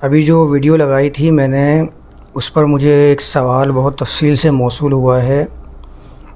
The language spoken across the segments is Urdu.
ابھی جو ویڈیو لگائی تھی میں نے اس پر مجھے ایک سوال بہت تفصیل سے موصول ہوا ہے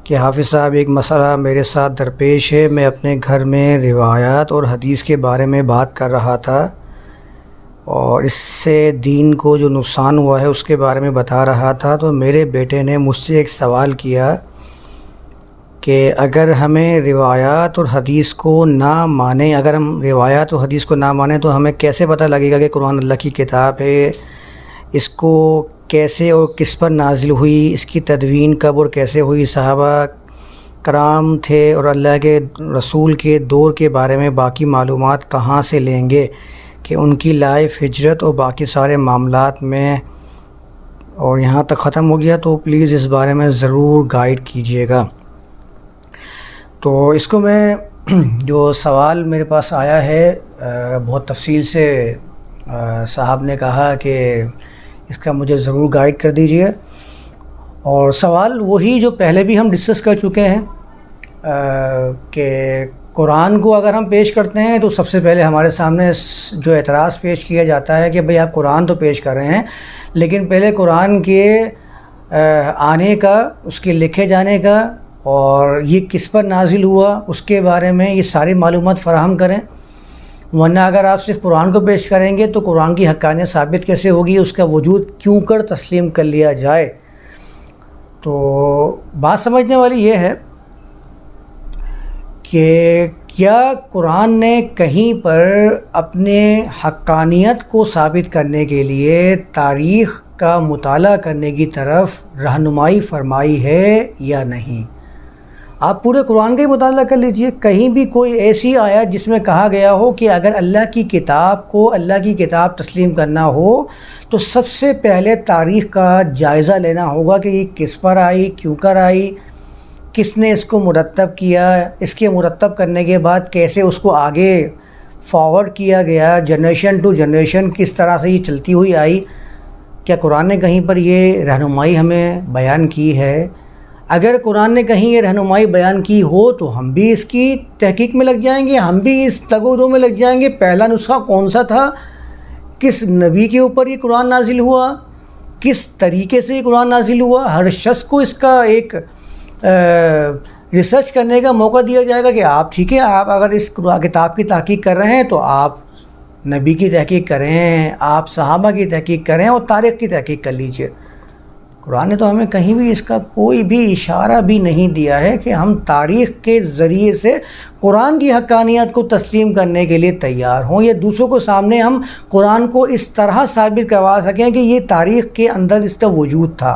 کہ حافظ صاحب ایک مسئلہ میرے ساتھ درپیش ہے۔ میں اپنے گھر میں روایات اور حدیث کے بارے میں بات کر رہا تھا اور اس سے دین کو جو نقصان ہوا ہے اس کے بارے میں بتا رہا تھا، تو میرے بیٹے نے مجھ سے ایک سوال کیا کہ اگر ہمیں روایات اور حدیث کو نہ مانیں، اگر ہم روایات اور حدیث کو نہ مانیں تو ہمیں کیسے پتہ لگے گا کہ قرآن اللہ کی کتاب ہے؟ اس کو کیسے اور کس پر نازل ہوئی، اس کی تدوین کب اور کیسے ہوئی، صحابہ کرام تھے اور اللہ کے رسول کے دور کے بارے میں باقی معلومات کہاں سے لیں گے کہ ان کی لائف، ہجرت اور باقی سارے معاملات میں، اور یہاں تک ختم ہو گیا، تو پلیز اس بارے میں ضرور گائیڈ کیجیے گا۔ تو اس کو میں جو سوال میرے پاس آیا ہے بہت تفصیل سے صاحب نے کہا کہ اس کا مجھے ضرور گائیڈ کر دیجئے، اور سوال وہی جو پہلے بھی ہم ڈسکس کر چکے ہیں کہ قرآن کو اگر ہم پیش کرتے ہیں تو سب سے پہلے ہمارے سامنے جو اعتراض پیش کیا جاتا ہے کہ بھئی آپ قرآن تو پیش کر رہے ہیں، لیکن پہلے قرآن کے آنے کا، اس کے لکھے جانے کا اور یہ کس پر نازل ہوا اس کے بارے میں یہ ساری معلومات فراہم کریں، ورنہ اگر آپ صرف قرآن کو پیش کریں گے تو قرآن کی حقانیت ثابت کیسے ہوگی، اس کا وجود کیوں کر تسلیم کر لیا جائے۔ تو بات سمجھنے والی یہ ہے کہ کیا قرآن نے کہیں پر اپنے حقانیت کو ثابت کرنے کے لیے تاریخ کا مطالعہ کرنے کی طرف رہنمائی فرمائی ہے یا نہیں؟ آپ پورے قرآن کا ہی مطالعہ کر لیجئے، کہیں بھی کوئی ایسی آیت جس میں کہا گیا ہو کہ اگر اللہ کی کتاب کو، اللہ کی کتاب تسلیم کرنا ہو تو سب سے پہلے تاریخ کا جائزہ لینا ہوگا کہ یہ کس پر آئی، کیوں کر آئی، کس نے اس کو مرتب کیا، اس کے مرتب کرنے کے بعد کیسے اس کو آگے فارورڈ کیا گیا، جنریشن ٹو جنریشن کس طرح سے یہ چلتی ہوئی آئی۔ کیا قرآن نے کہیں پر یہ رہنمائی ہمیں بیان کی ہے؟ اگر قرآن نے کہیں یہ رہنمائی بیان کی ہو تو ہم بھی اس کی تحقیق میں لگ جائیں گے، ہم بھی اس تگ و دو میں لگ جائیں گے، پہلا نسخہ کون سا تھا، کس نبی کے اوپر یہ قرآن نازل ہوا، کس طریقے سے یہ قرآن نازل ہوا۔ ہر شخص کو اس کا ایک ریسرچ کرنے کا موقع دیا جائے گا کہ آپ ٹھیک ہے، آپ اگر اس کتاب کی تحقیق کر رہے ہیں تو آپ نبی کی تحقیق کریں، آپ صحابہ کی تحقیق کریں اور تاریخ کی تحقیق کر لیجئے۔ قرآن نے تو ہمیں کہیں بھی اس کا کوئی بھی اشارہ بھی نہیں دیا ہے کہ ہم تاریخ کے ذریعے سے قرآن کی حقانیت کو تسلیم کرنے کے لیے تیار ہوں، یا دوسروں کو سامنے ہم قرآن کو اس طرح ثابت کروا سکیں کہ یہ تاریخ کے اندر اس کا وجود تھا۔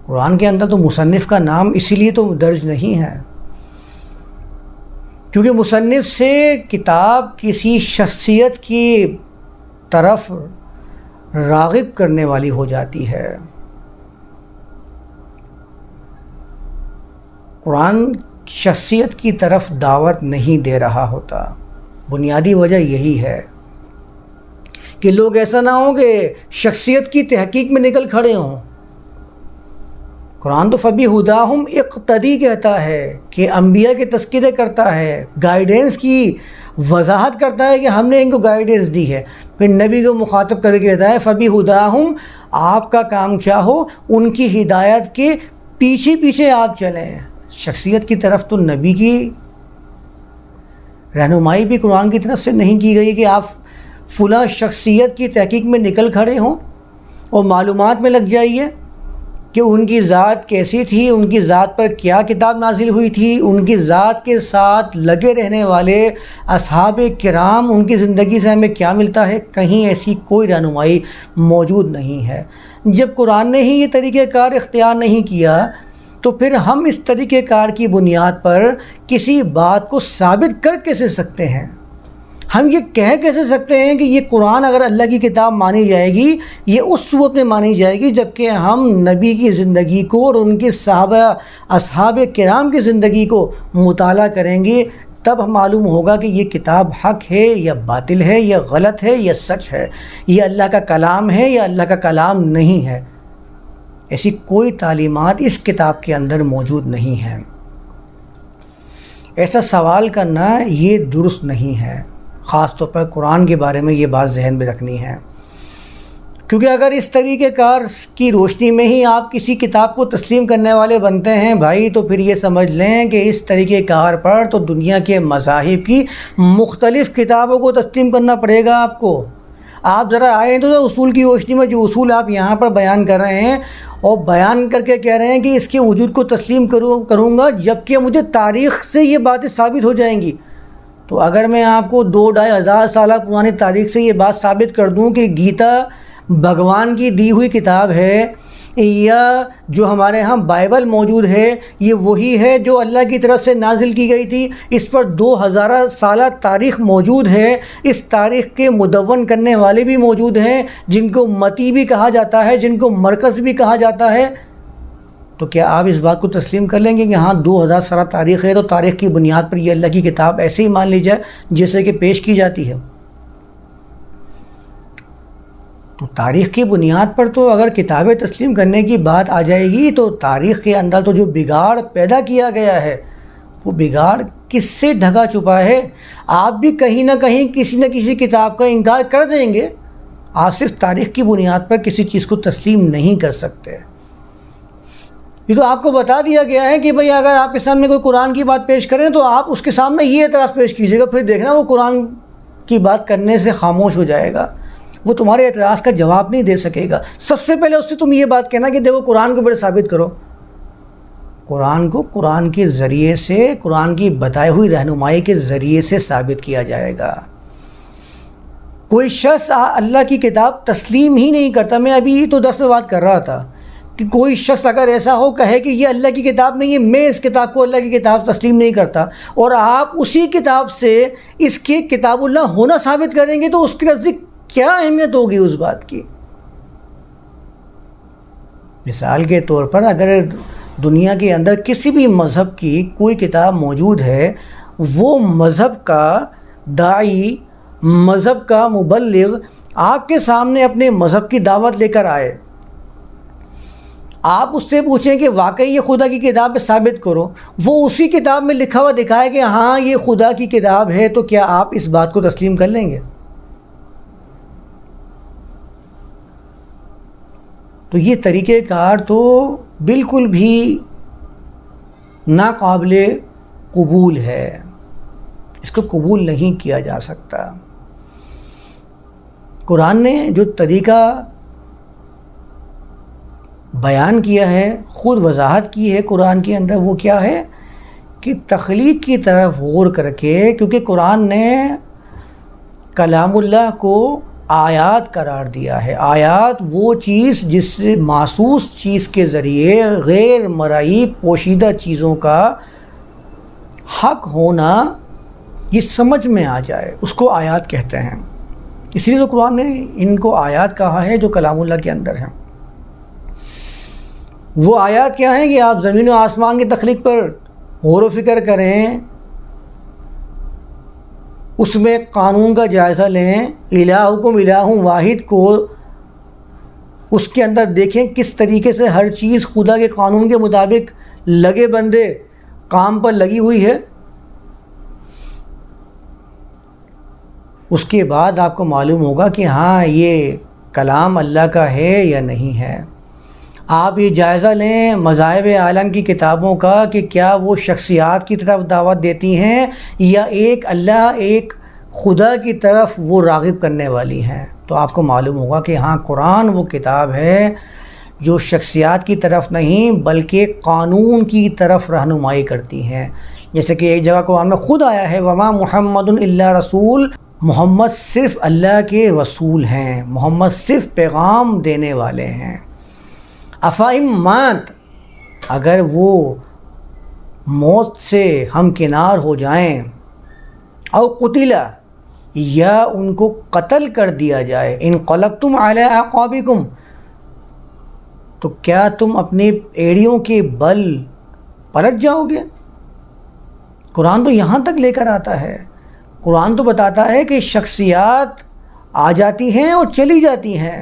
قرآن کے اندر تو مصنف کا نام اسی لیے تو درج نہیں ہے کیونکہ مصنف سے کتاب کسی شخصیت کی طرف راغب کرنے والی ہو جاتی ہے۔ قرآن شخصیت کی طرف دعوت نہیں دے رہا ہوتا، بنیادی وجہ یہی ہے کہ لوگ ایسا نہ ہو کہ شخصیت کی تحقیق میں نکل کھڑے ہوں۔ قرآن تو فَبِہُدَاهُمْ اقتدی کہتا ہے کہ انبیاء کے تذکرے کرتا ہے، گائیڈنس کی وضاحت کرتا ہے کہ ہم نے ان کو گائیڈنس دی ہے، پھر نبی کو مخاطب کر کے کہتا ہے فَبِہُدَاهُمْ، آپ کا کام کیا ہو، ان کی ہدایت کے پیچھے پیچھے آپ چلیں۔ شخصیت کی طرف تو نبی کی رہنمائی بھی قرآن کی طرف سے نہیں کی گئی کہ آپ فلاں شخصیت کی تحقیق میں نکل کھڑے ہوں اور معلومات میں لگ جائیے کہ ان کی ذات کیسی تھی، ان کی ذات پر کیا کتاب نازل ہوئی تھی، ان کی ذات کے ساتھ لگے رہنے والے اصحاب کرام، ان کی زندگی سے ہمیں کیا ملتا ہے۔ کہیں ایسی کوئی رہنمائی موجود نہیں ہے۔ جب قرآن نے ہی یہ طریقہ کار اختیار نہیں کیا تو پھر ہم اس طریقہ کار کی بنیاد پر کسی بات کو ثابت کر کیسے سکتے ہیں؟ ہم یہ کہہ کیسے سکتے ہیں کہ یہ قرآن اگر اللہ کی کتاب مانی جائے گی، یہ اس صورت میں مانی جائے گی جبکہ ہم نبی کی زندگی کو اور ان کے صحابہ اصحاب کرام کی زندگی کو مطالعہ کریں گے، تب معلوم ہوگا کہ یہ کتاب حق ہے یا باطل ہے یا غلط ہے یا سچ ہے، یہ اللہ کا کلام ہے یا اللہ کا کلام نہیں ہے۔ ایسی کوئی تعلیمات اس کتاب کے اندر موجود نہیں ہیں۔ ایسا سوال کرنا یہ درست نہیں ہے۔ خاص طور پر قرآن کے بارے میں یہ بات ذہن میں رکھنی ہے، کیونکہ اگر اس طریقہ کار کی روشنی میں ہی آپ کسی کتاب کو تسلیم کرنے والے بنتے ہیں بھائی، تو پھر یہ سمجھ لیں کہ اس طریقہ کار پر تو دنیا کے مذاہب کی مختلف کتابوں کو تسلیم کرنا پڑے گا آپ کو۔ آپ ذرا آئیں تو اصول کی روشنی میں جو اصول آپ یہاں پر بیان کر رہے ہیں اور بیان کر کے کہہ رہے ہیں کہ اس کے وجود کو تسلیم کروں گا جبکہ مجھے تاریخ سے یہ باتیں ثابت ہو جائیں گی، تو اگر میں آپ کو 2-2.5 سالہ پرانی تاریخ سے یہ بات ثابت کر دوں کہ گیتا بھگوان کی دی ہوئی کتاب ہے، یا جو ہمارے ہاں بائبل موجود ہے یہ وہی ہے جو اللہ کی طرف سے نازل کی گئی تھی، اس پر 2000 سالہ تاریخ موجود ہے، اس تاریخ کے مدون کرنے والے بھی موجود ہیں جن کو متی بھی کہا جاتا ہے، جن کو مرکز بھی کہا جاتا ہے، تو کیا آپ اس بات کو تسلیم کر لیں گے کہ ہاں 2000 سالہ تاریخ ہے تو تاریخ کی بنیاد پر یہ اللہ کی کتاب ایسے ہی مان لی جائے جیسے کہ پیش کی جاتی ہے؟ تو تاریخ کی بنیاد پر تو اگر کتابیں تسلیم کرنے کی بات آ جائے گی تو تاریخ کے اندر تو جو بگاڑ پیدا کیا گیا ہے وہ بگاڑ کس سے ڈھکا چھپا ہے؟ آپ بھی کہیں نہ کہیں کسی نہ کسی کتاب کا انکار کر دیں گے، آپ صرف تاریخ کی بنیاد پر کسی چیز کو تسلیم نہیں کر سکتے۔ یہ تو آپ کو بتا دیا گیا ہے کہ بھئی اگر آپ کے سامنے کوئی قرآن کی بات پیش کریں تو آپ اس کے سامنے یہ اعتراض پیش کیجیے گا، پھر دیکھنا وہ قرآن کی بات کرنے سے خاموش ہو جائے گا، وہ تمہارے اعتراض کا جواب نہیں دے سکے گا۔ سب سے پہلے اس سے تم یہ بات کہنا کہ دیکھو قرآن کو بڑے ثابت کرو، قرآن کو قرآن کے ذریعے سے، قرآن کی بتائی ہوئی رہنمائی کے ذریعے سے ثابت کیا جائے گا۔ کوئی شخص اللہ کی کتاب تسلیم ہی نہیں کرتا، میں ابھی تو درس میں بات کر رہا تھا کہ کوئی شخص اگر ایسا ہو کہے کہ یہ اللہ کی کتاب نہیں ہے، میں اس کتاب کو اللہ کی کتاب تسلیم نہیں کرتا، اور آپ اسی کتاب سے اس کے کتاب اللہ ہونا ثابت کریں گے تو اس کے نزدیک کیا اہمیت ہوگی اس بات کی؟ مثال کے طور پر اگر دنیا کے اندر کسی بھی مذہب کی کوئی کتاب موجود ہے، وہ مذہب کا داعی، مذہب کا مبلغ آپ کے سامنے اپنے مذہب کی دعوت لے کر آئے، آپ اس سے پوچھیں کہ واقعی یہ خدا کی کتاب ہے ثابت کرو، وہ اسی کتاب میں لکھا ہوا دکھائے کہ ہاں یہ خدا کی کتاب ہے، تو کیا آپ اس بات کو تسلیم کر لیں گے؟ تو یہ طریقہ کار تو بالکل بھی ناقابل قبول ہے، اس کو قبول نہیں کیا جا سکتا۔ قرآن نے جو طریقہ بیان کیا ہے، خود وضاحت کی ہے قرآن کے اندر، وہ کیا ہے کہ تخلیق کی طرف غور کر کے، کیونکہ قرآن نے کلام اللہ کو آیات قرار دیا ہے۔ آیات وہ چیز جس سے محسوس چیز کے ذریعے غیر مرئی پوشیدہ چیزوں کا حق ہونا یہ سمجھ میں آ جائے، اس کو آیات کہتے ہیں۔ اس لیے تو قرآن نے ان کو آیات کہا ہے جو کلام اللہ کے اندر ہیں۔ وہ آیات کیا ہیں کہ آپ زمین و آسمان کی تخلیق پر غور و فکر کریں، اس میں قانون کا جائزہ لیں، الہکم الہ واحد کو اس کے اندر دیکھیں کس طریقے سے ہر چیز خدا کے قانون کے مطابق لگے بندے کام پر لگی ہوئی ہے۔ اس کے بعد آپ کو معلوم ہوگا کہ ہاں یہ کلام اللہ کا ہے یا نہیں ہے۔ آپ یہ جائزہ لیں مذاہب عالم کی کتابوں کا کہ کیا وہ شخصیات کی طرف دعوت دیتی ہیں یا ایک اللہ، ایک خدا کی طرف وہ راغب کرنے والی ہیں، تو آپ کو معلوم ہوگا کہ ہاں قرآن وہ کتاب ہے جو شخصیات کی طرف نہیں بلکہ قانون کی طرف رہنمائی کرتی ہیں۔ جیسے کہ ایک جگہ قرآن میں خود آیا ہے وما محمد الا رسول، محمد صرف اللہ کے رسول ہیں، محمد صرف پیغام دینے والے ہیں۔ افائم مات، اگر وہ موت سے ہمکنار ہو جائیں، او قتلا، یا ان کو قتل کر دیا جائے، انقلبتم علی اعقابکم، تو کیا تم اپنے ایڑیوں کے بل پلٹ جاؤ گے؟ قرآن تو یہاں تک لے کر آتا ہے۔ قرآن تو بتاتا ہے کہ شخصیات آ جاتی ہیں اور چلی جاتی ہیں،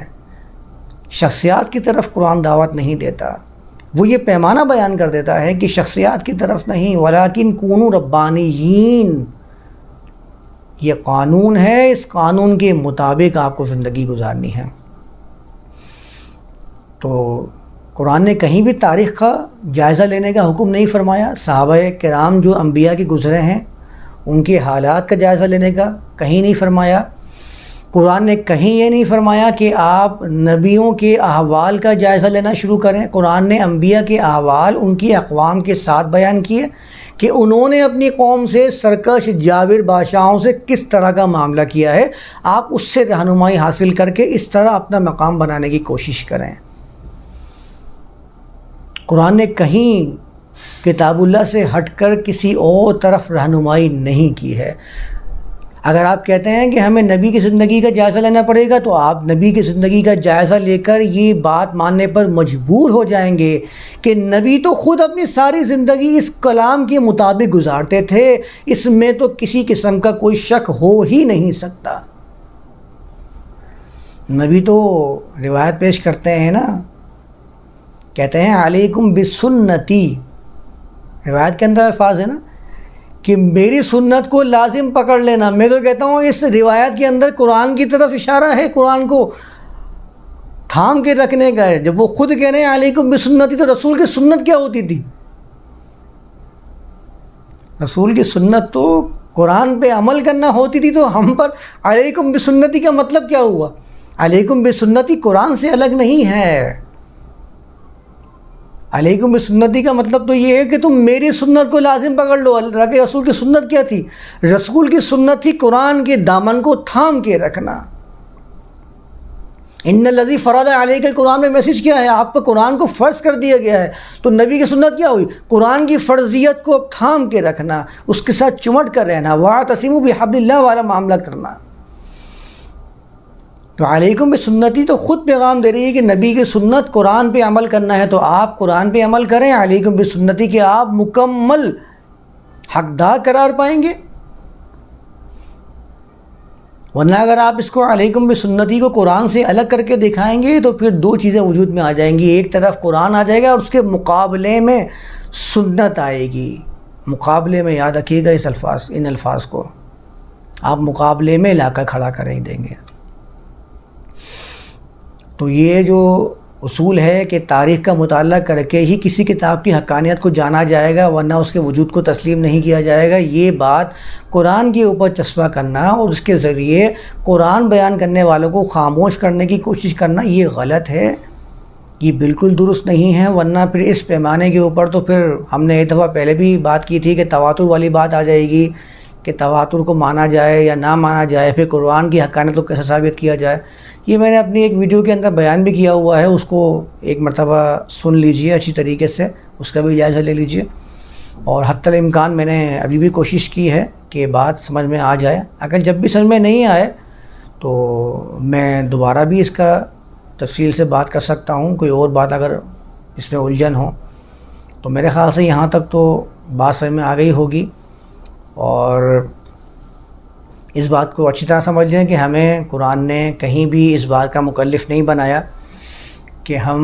شخصیات کی طرف قرآن دعوت نہیں دیتا۔ وہ یہ پیمانہ بیان کر دیتا ہے کہ شخصیات کی طرف نہیں، ولیکن کونوا ربانیین، یہ قانون ہے، اس قانون کے مطابق آپ کو زندگی گزارنی ہے۔ تو قرآن نے کہیں بھی تاریخ کا جائزہ لینے کا حکم نہیں فرمایا۔ صحابہ کرام جو انبیاء کے گزرے ہیں ان کے حالات کا جائزہ لینے کا کہیں نہیں فرمایا۔ قرآن نے کہیں یہ نہیں فرمایا کہ آپ نبیوں کے احوال کا جائزہ لینا شروع کریں۔ قرآن نے انبیاء کے احوال ان کی اقوام کے ساتھ بیان کیے کہ انہوں نے اپنی قوم سے سرکش جابر بادشاہوں سے کس طرح کا معاملہ کیا ہے، آپ اس سے رہنمائی حاصل کر کے اس طرح اپنا مقام بنانے کی کوشش کریں۔ قرآن نے کہیں کتاب اللہ سے ہٹ کر کسی اور طرف رہنمائی نہیں کی ہے۔ اگر آپ کہتے ہیں کہ ہمیں نبی کی زندگی کا جائزہ لینا پڑے گا تو آپ نبی کی زندگی کا جائزہ لے کر یہ بات ماننے پر مجبور ہو جائیں گے کہ نبی تو خود اپنی ساری زندگی اس کلام کے مطابق گزارتے تھے، اس میں تو کسی قسم کا کوئی شک ہو ہی نہیں سکتا۔ نبی تو روایت پیش کرتے ہیں نا، کہتے ہیں علیکم بسنتی، روایت کے اندر الفاظ ہے نا کہ میری سنت کو لازم پکڑ لینا۔ میں تو کہتا ہوں اس روایت کے اندر قرآن کی طرف اشارہ ہے، قرآن کو تھام کے رکھنے کا ہے۔ جب وہ خود کہہ رہے ہیں علیکم بسنتی تو رسول کی سنت کیا ہوتی تھی؟ رسول کی سنت تو قرآن پہ عمل کرنا ہوتی تھی، تو ہم پر علیکم بسنتی کا مطلب کیا ہوا؟ علیکم بسنتی قرآن سے الگ نہیں ہے۔ علیکم بسنتی کا مطلب تو یہ ہے کہ تم میری سنت کو لازم پکڑ لو۔ اللہ کے رسول کی سنت کیا تھی؟ رسول کی سنت تھی قرآن کے دامن کو تھام کے رکھنا۔ ان الذی فرض علیک القرآن میں میسج کیا ہے؟ آپ پہ قرآن کو فرض کر دیا گیا ہے، تو نبی کی سنت کیا ہوئی؟ قرآن کی فرضیت کو تھام کے رکھنا، اس کے ساتھ چمٹ کر رہنا، واعتصموا بحبل اللہ والا معاملہ کرنا۔ تو علیکم بسنتی تو خود پیغام دے رہی ہے کہ نبی کی سنت قرآن پہ عمل کرنا ہے، تو آپ قرآن پہ عمل کریں علیکم بسنتی کہ آپ مکمل حقدار قرار پائیں گے۔ ورنہ اگر آپ اس کو علیکم بسنتی کو قرآن سے الگ کر کے دکھائیں گے تو پھر دو چیزیں وجود میں آ جائیں گی، ایک طرف قرآن آ جائے گا اور اس کے مقابلے میں سنت آئے گی۔ مقابلے میں یاد رکھیے گا ان الفاظ کو، آپ مقابلے میں لا کر کھڑا کر ہی دیں گے۔ تو یہ جو اصول ہے کہ تاریخ کا مطالعہ کر کے ہی کسی کتاب کی حقانیت کو جانا جائے گا، ورنہ اس کے وجود کو تسلیم نہیں کیا جائے گا، یہ بات قرآن کے اوپر چسپاں کرنا اور اس کے ذریعے قرآن بیان کرنے والوں کو خاموش کرنے کی کوشش کرنا یہ غلط ہے، یہ بالکل درست نہیں ہے۔ ورنہ پھر اس پیمانے کے اوپر تو پھر ہم نے ایک دفعہ پہلے بھی بات کی تھی کہ تواتر والی بات آ جائے گی کہ تواتر کو مانا جائے یا نہ مانا جائے، پھر قرآن کی حقانیت کو کیسے ثابت کیا جائے۔ یہ میں نے اپنی ایک ویڈیو کے اندر بیان بھی کیا ہوا ہے، اس کو ایک مرتبہ سن لیجئے اچھی طریقے سے، اس کا بھی جائزہ لے لیجئے، اور حتی الامکان میں نے ابھی بھی کوشش کی ہے کہ بات سمجھ میں آ جائے۔ اگر جب بھی سمجھ میں نہیں آئے تو میں دوبارہ بھی اس کا تفصیل سے بات کر سکتا ہوں، کوئی اور بات اگر اس میں الجھن ہو تو میرے خیال سے یہاں تک تو بات سمجھ میں آ گئی ہوگی۔ اور اس بات کو اچھی طرح سمجھ لیں کہ ہمیں قرآن نے کہیں بھی اس بات کا مکلف نہیں بنایا کہ ہم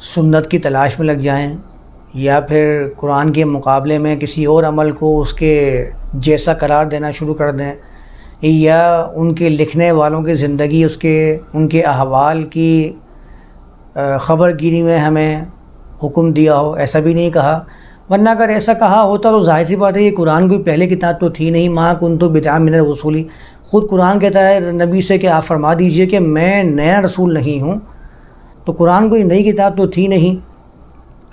سنت کی تلاش میں لگ جائیں یا پھر قرآن کے مقابلے میں کسی اور عمل کو اس کے جیسا قرار دینا شروع کر دیں، یا ان کے لکھنے والوں کی زندگی ان کے احوال کی خبر گیری میں ہمیں حکم دیا ہو، ایسا بھی نہیں کہا۔ ورنہ اگر ایسا کہا ہوتا تو ظاہر سی بات ہے یہ قرآن کوئی پہلے کتاب تو تھی نہیں، ماں کنت بدعا من الرسول، خود قرآن کہتا ہے نبی سے کہ آپ فرما دیجئے کہ میں نیا رسول نہیں ہوں، تو قرآن کوئی نئی کتاب تو تھی نہیں۔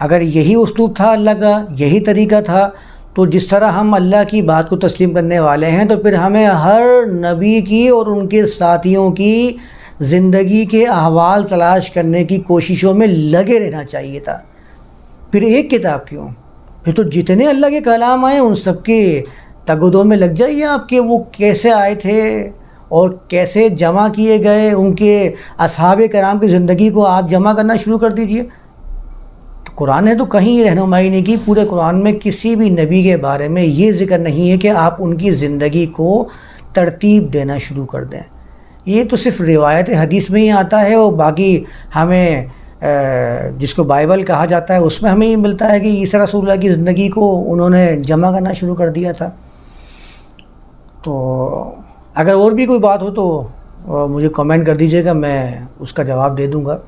اگر یہی اسلوب تھا اللہ کا، یہی طریقہ تھا، تو جس طرح ہم اللہ کی بات کو تسلیم کرنے والے ہیں تو پھر ہمیں ہر نبی کی اور ان کے ساتھیوں کی زندگی کے احوال تلاش کرنے کی کوششوں میں لگے رہنا چاہیے تھا۔ پھر ایک کتاب کیوں؟ پھر تو جتنے اللہ کے کلام آئے ان سب کے تگ و دو میں لگ جائیے آپ کہ وہ کیسے آئے تھے اور کیسے جمع کیے گئے، ان کے اصحاب کرام کی زندگی کو آپ جمع کرنا شروع کر دیجئے۔ تو قرآن نے تو کہیں رہنمائی نہیں کی، پورے قرآن میں کسی بھی نبی کے بارے میں یہ ذکر نہیں ہے کہ آپ ان کی زندگی کو ترتیب دینا شروع کر دیں۔ یہ تو صرف روایت حدیث میں ہی آتا ہے، اور باقی ہمیں جس کو بائبل کہا جاتا ہے اس میں ہمیں یہ ملتا ہے کہ عیسیٰ رسول اللہ کی زندگی کو انہوں نے جمع کرنا شروع کر دیا تھا۔ تو اگر اور بھی کوئی بات ہو تو مجھے کمنٹ کر دیجیے گا، میں اس کا جواب دے دوں گا.